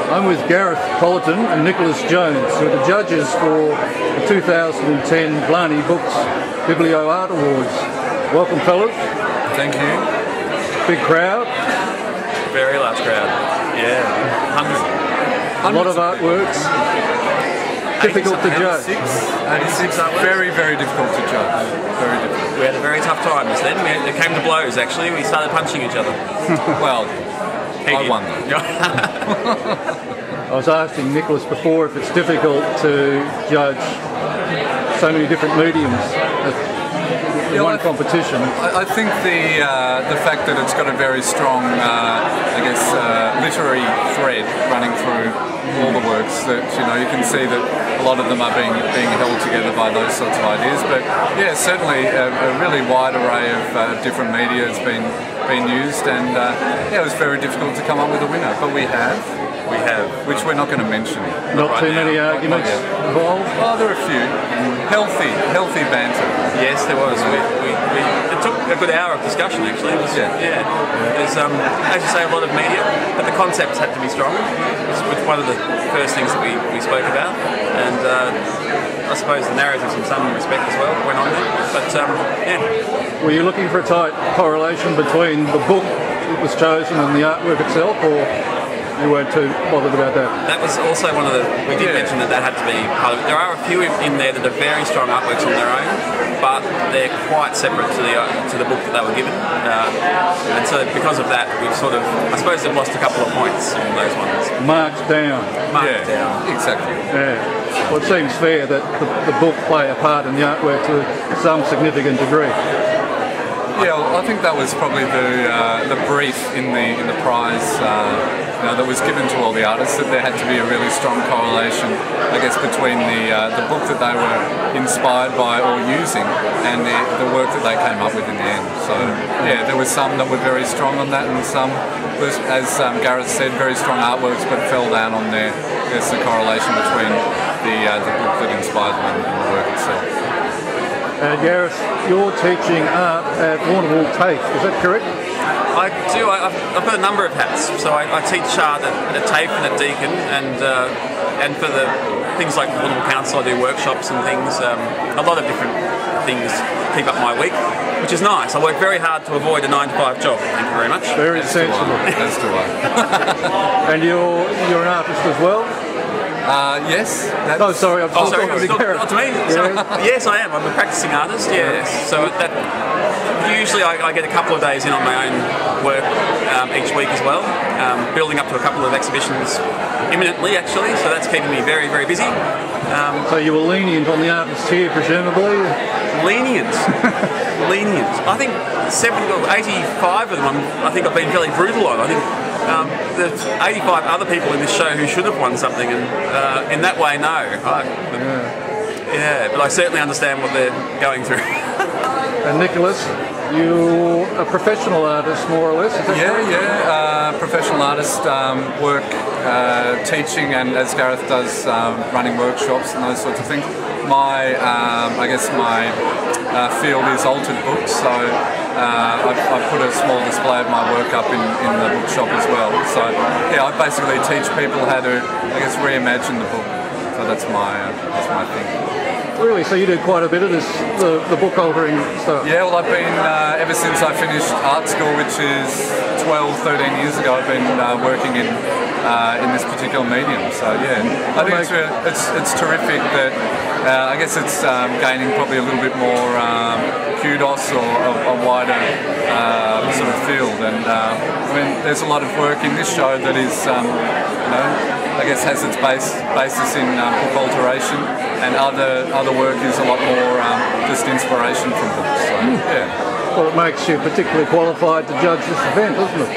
I'm with Gareth, Colliton and Nicholas Jones, who are the judges for the 2010 Blarney Books Biblio-Art Awards. Welcome, fellas. Thank you. Big crowd. Very large crowd. Yeah, hundreds. A lot of artworks. Difficult to judge. 86, very, very difficult to judge. Very difficult. We had a very tough time just then. It came to blows, actually. We started punching each other. Well, I won. I was asking Nicholas before if it's difficult to judge so many different mediums in one competition. I think the fact that it's got a very strong, literary thread running through all the works, that you can see that a lot of them are being held together by those sorts of ideas. But yeah, certainly a really wide array of different media has been used, and yeah, it was very difficult to come up with a winner. But we have, which we're not going to mention. Not too many arguments involved? Oh, there are a few. Healthy banter. Yes, there was. It took a good hour of discussion, actually. Yeah. There's, as you say, a lot of media, but the concepts had to be strong, which was one of the first things that we spoke about. And I suppose the narratives in some respect as well went on there. But yeah. Were you looking for a tight correlation between the book that was chosen and the artwork itself, or you weren't too bothered about that? That was also one of the... We did mention that had to be part of it. There are a few in there that are very strong artworks on their own, but they're quite separate to the book that they were given. And so because of that, we've sort of... I suppose they've lost a couple of points on those ones. Marked down. Marked down. Exactly. Yeah. Well, it seems fair that the book play a part in the artwork to some significant degree. Yeah, well, I think that was probably the brief in the prize that was given to all the artists, that there had to be a really strong correlation, I guess, between the book that they were inspired by or using and the work that they came up with in the end. So yeah, there were some that were very strong on that, and some was, as Gareth said, very strong artworks, but fell down on the correlation between the book that inspired them and the work itself. Gareth, you're teaching art at Warrnambool TAFE, is that correct? I do. I've got a number of hats. So I teach art at TAFE and at Deakin, and for the things like the Warrnambool Council, I do workshops and things. A lot of different things to keep up my week, which is nice. I work very hard to avoid a 9-to-5 job. Thank you very much. Very sensible. As do I. And you're an artist as well? Yes. Oh, sorry. I'm sorry. talking to Gareth. To me. Sorry. Yes, I am. I'm a practicing artist. Yes. So that usually I get a couple of days in on my own work each week as well. Building up to a couple of exhibitions imminently, actually. So that's keeping me very, very busy. So you were lenient on the artists here, presumably? Lenient. I think 70 or 85 of them. I think I've been fairly brutal on. I think. There's 85 other people in this show who should have won something, and in that way, no. Yeah, but I certainly understand what they're going through. And Nicholas, you're a professional artist, more or less, is that correct? Yeah. Professional artist, work teaching, and as Gareth does, running workshops and those sorts of things. My field is altered books, so I put a small display of my work up in the bookshop as well. So yeah, I basically teach people how to, reimagine the book. So that's my thing. Really? So you do quite a bit of this, the book altering stuff? Yeah, well, I've been, ever since I finished art school, which is 13 years ago, I've been working in this particular medium. So yeah, I think it's terrific that, it's gaining probably a little bit more kudos or a wider sort of field. And there's a lot of work in this show that is, has its basis in book alteration, and other work is a lot more just inspiration from books. So, yeah. Well, it makes you particularly qualified to judge this event, doesn't it?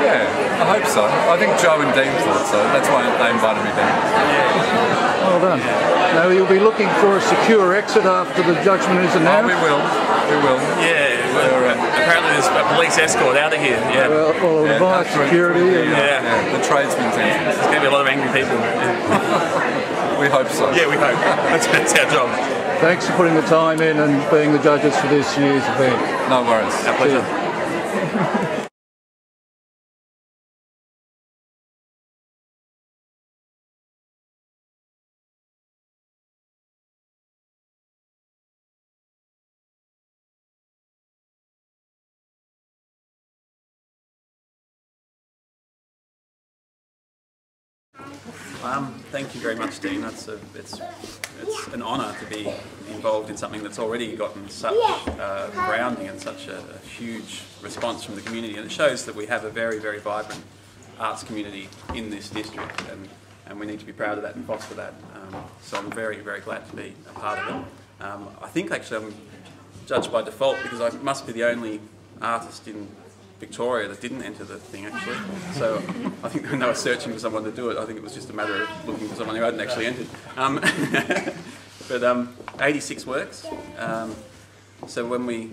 Yeah, I hope so. I think Joe and Dean thought so. That's why they invited me down. Well done. Now you'll be looking for a secure exit after the judgment is announced? We will. Yeah, apparently there's a police escort out of here. Yeah. Well, advice, security. The tradesmen's entrance. There's going to be a lot of angry people. We hope so. Yeah, we hope. That's our job. Thanks for putting the time in and being the judges for this year's event. No worries. Our pleasure. Thank you very much, Dean. It's an honour to be involved in something that's already gotten such grounding and such a huge response from the community, and it shows that we have a very, very vibrant arts community in this district, and we need to be proud of that and foster that. So I'm very, very glad to be a part of it. I think actually I'm judged by default because I must be the only artist in Victoria that didn't enter the thing actually. So I think when they were searching for someone to do it, I think it was just a matter of looking for someone who hadn't actually entered. But 86 works. So when we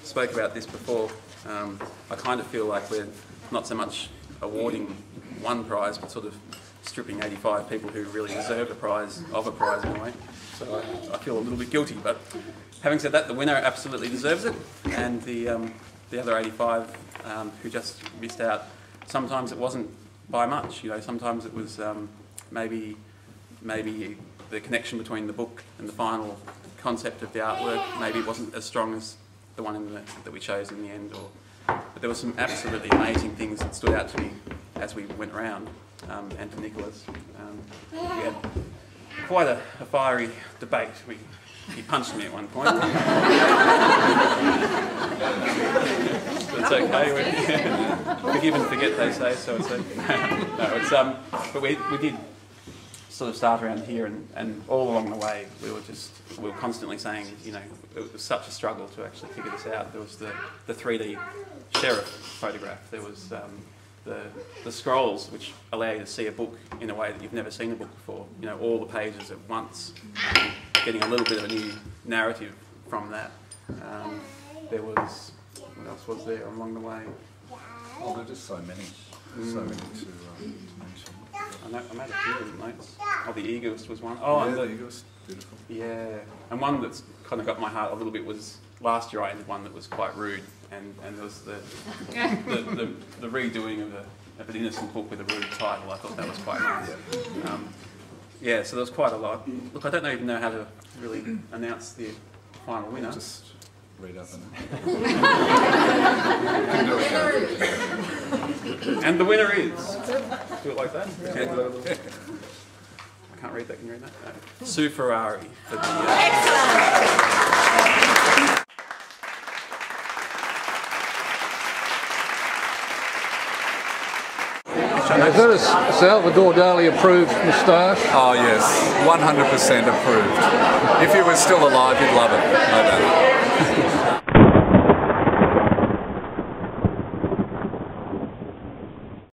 spoke about this before, I kind of feel like we're not so much awarding one prize, but sort of stripping 85 people who really deserve a prize in a way. So I feel a little bit guilty, but having said that, the winner absolutely deserves it, and the other 85 who just missed out, sometimes it wasn't by much, you know, sometimes it was maybe the connection between the book and the final concept of the artwork, maybe it wasn't as strong as the one that we chose in the end, but there were some absolutely amazing things that stood out to me as we went around, and to Nicholas. We had quite a fiery debate. He punched me at one point. It's okay. Forgive and forget, they say. So it's no. But we did sort of start around here, and all along the way we were constantly saying, you know, it was such a struggle to actually figure this out. There was the 3D sheriff photograph. There was the scrolls, which allow you to see a book in a way that you've never seen a book before. You know, all the pages at once, getting a little bit of a new narrative from that. There was, what else was there along the way? Oh, there are just so many to mention. I made a few of the notes. Oh, the egoist was one. Oh, yeah, and the egoist, beautiful. Yeah, and one that's kind of got my heart a little bit was last year I ended one that was quite rude, and there was the redoing of an innocent book with a rude title. I thought that was quite nice. Yeah, so there was quite a lot. Look, I don't even know how to really announce the final winner. Just read up and and the winner is. Do it like that? Okay. I can't read that. Can you read that? No. Sue Ferrari for the. Is that a Salvador Dali approved moustache? Oh yes, 100% approved. If he was still alive, he'd love it, no doubt.